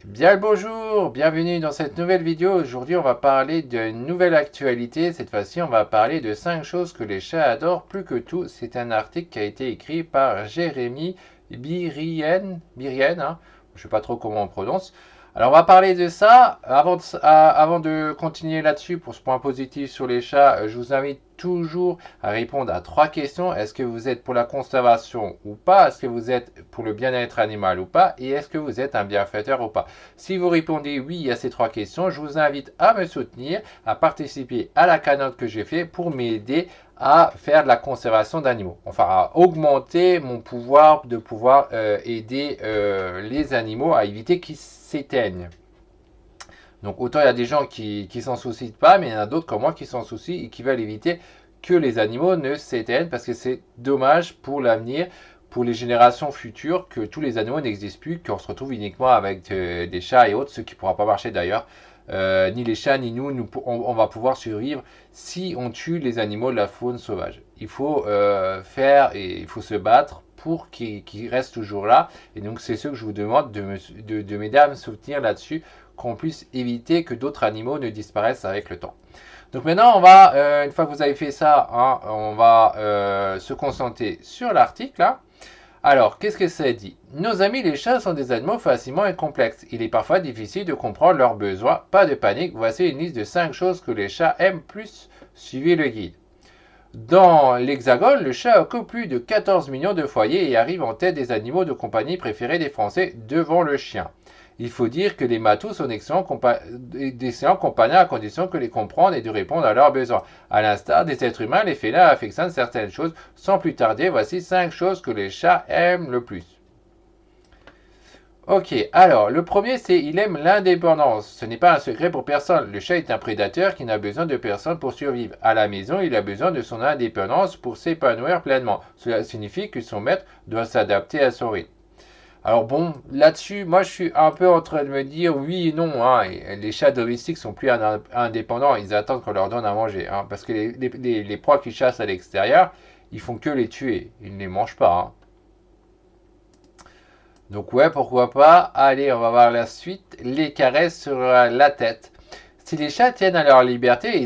Bien le bonjour, bienvenue dans cette nouvelle vidéo. Aujourd'hui, on va parler d'une nouvelle actualité. Cette fois-ci, on va parler de 5 choses que les chats adorent plus que tout. C'est un article qui a été écrit par Jérémy Birienne, hein. Je ne sais pas trop comment on prononce. Alors, on va parler de ça. Avant de continuer là-dessus, pour ce point positif sur les chats, je vous invite toujours à répondre à 3 questions. Est-ce que vous êtes pour la conservation ou pas? Est-ce que vous êtes pour le bien-être animal ou pas? Et est-ce que vous êtes un bienfaiteur ou pas? Si vous répondez oui à ces 3 questions, je vous invite à me soutenir, à participer à la cagnotte que j'ai fait pour m'aider à faire de la conservation d'animaux. Enfin, à augmenter mon pouvoir de pouvoir aider les animaux à éviter qu'ils s'éteignent. Donc autant il y a des gens qui s'en soucient pas, mais il y en a d'autres comme moi qui s'en soucient et qui veulent éviter que les animaux ne s'éteignent parce que c'est dommage pour l'avenir, pour les générations futures, que tous les animaux n'existent plus, qu'on se retrouve uniquement avec des chats et autres, ce qui ne pourra pas marcher d'ailleurs. Ni les chats ni nous, on va pouvoir survivre si on tue les animaux de la faune sauvage. Il faut il faut se battre pour qu'ils restent toujours là. Et donc c'est ce que je vous demande de m'aider à me soutenir là-dessus, qu'on puisse éviter que d'autres animaux ne disparaissent avec le temps. Donc maintenant, on va, une fois que vous avez fait ça, hein, on va se concentrer sur l'article. Hein. Alors, qu'est-ce que ça dit? Nos amis les chats sont des animaux facilement complexes. Il est parfois difficile de comprendre leurs besoins. Pas de panique, voici une liste de 5 choses que les chats aiment plus. Suivez le guide. Dans l'Hexagone, le chat occupe plus de 14 millions de foyers et arrive en tête des animaux de compagnie préférés des Français devant le chien. Il faut dire que les matous sont d'excellents compagnons à condition que les comprendre et de répondre à leurs besoins. À l'instar des êtres humains, les félins affectionnent certaines choses. Sans plus tarder, voici 5 choses que les chats aiment le plus. Ok, alors le premier c'est il aime l'indépendance. Ce n'est pas un secret pour personne. Le chat est un prédateur qui n'a besoin de personne pour survivre. À la maison, il a besoin de son indépendance pour s'épanouir pleinement. Cela signifie que son maître doit s'adapter à son rythme. Alors bon, là-dessus, moi je suis un peu en train de me dire oui et non. Hein, les chats domestiques sont plus indépendants, ils attendent qu'on leur donne à manger. Hein, parce que les proies qu'ils chassent à l'extérieur, ils font que les tuer, ils ne les mangent pas. Hein. Donc ouais, pourquoi pas. Allez, on va voir la suite. Les caresses sur la tête. Si les chats tiennent à leur liberté,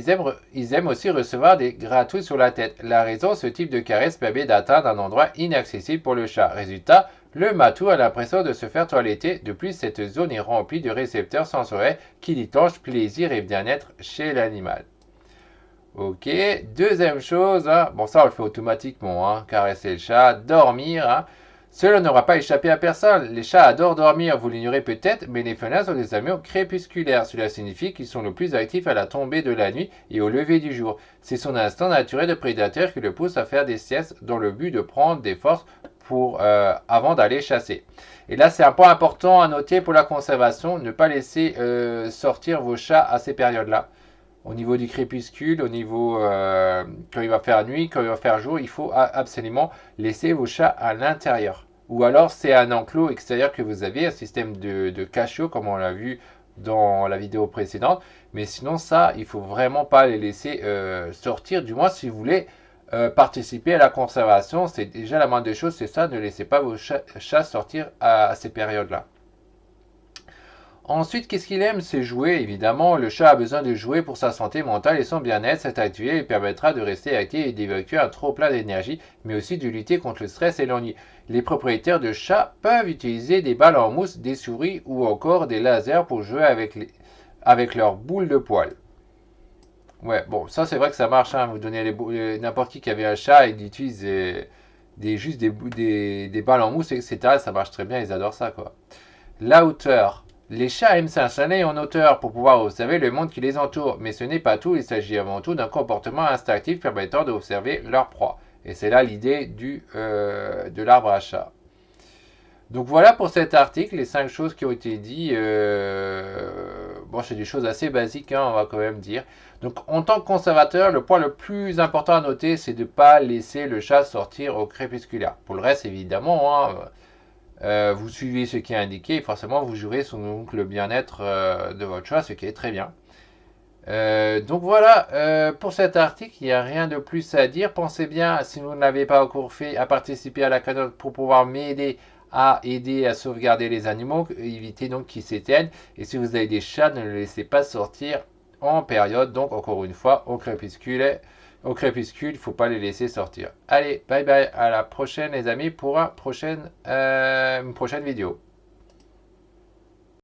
ils aiment aussi recevoir des gratouilles sur la tête. La raison, ce type de caresse permet d'atteindre un endroit inaccessible pour le chat. Résultat, le matou a l'impression de se faire toiletter. De plus, cette zone est remplie de récepteurs sensoriels qui déclenchent plaisir et bien-être chez l'animal. Ok, deuxième chose, hein. Bon ça on le fait automatiquement, hein. Caresser le chat, dormir. Hein. Cela n'aura pas échappé à personne. Les chats adorent dormir, vous l'ignorez peut-être, mais les félins sont des animaux crépusculaires. Cela signifie qu'ils sont le plus actifs à la tombée de la nuit et au lever du jour. C'est son instinct naturel de prédateur qui le pousse à faire des siestes dans le but de prendre des forces avant d'aller chasser. Et là, c'est un point important à noter pour la conservation, ne pas laisser sortir vos chats à ces périodes-là. Au niveau du crépuscule, au niveau quand il va faire nuit, quand il va faire jour, il faut absolument laisser vos chats à l'intérieur. Ou alors c'est un enclos extérieur que vous avez, un système de cachot comme on l'a vu dans la vidéo précédente. Mais sinon ça, il faut vraiment pas les laisser sortir, du moins si vous voulez participer à la conservation. C'est déjà la moindre des choses, c'est ça, ne laissez pas vos chats sortir à ces périodes-là. Ensuite, qu'est-ce qu'il aime? C'est jouer, évidemment. Le chat a besoin de jouer pour sa santé mentale et son bien-être. Cette activité lui permettra de rester actif et d'évacuer un trop-plein d'énergie, mais aussi de lutter contre le stress et l'ennui. Les propriétaires de chats peuvent utiliser des balles en mousse, des souris ou encore des lasers pour jouer avec leurs boules de poils. Ouais, bon, ça c'est vrai que ça marche. Hein. Vous donnez n'importe qui avait un chat, il utilise juste des balles en mousse, etc. Ça marche très bien, ils adorent ça, quoi. La hauteur. Les chats aiment s'installer en hauteur pour pouvoir observer le monde qui les entoure, mais ce n'est pas tout, il s'agit avant tout d'un comportement instinctif permettant d'observer leur proie. Et c'est là l'idée de l'arbre à chat. Donc voilà pour cet article, les 5 choses qui ont été dites. Bon, c'est des choses assez basiques, hein, on va quand même dire. Donc en tant que conservateur, le point le plus important à noter, c'est de ne pas laisser le chat sortir au crépusculaire. Pour le reste, évidemment, hein, vous suivez ce qui est indiqué et forcément vous jouerez sur le bien-être de votre choix, ce qui est très bien. Donc voilà, pour cet article, il n'y a rien de plus à dire. Pensez bien, si vous ne l'avez pas encore fait, à participer à la cagnotte pour pouvoir m'aider à aider à sauvegarder les animaux, éviter donc qu'ils s'éteignent. Et si vous avez des chats, ne les laissez pas sortir en période, donc encore une fois, au crépuscule, il ne faut pas les laisser sortir. Allez, bye bye, à la prochaine les amis pour une prochaine vidéo.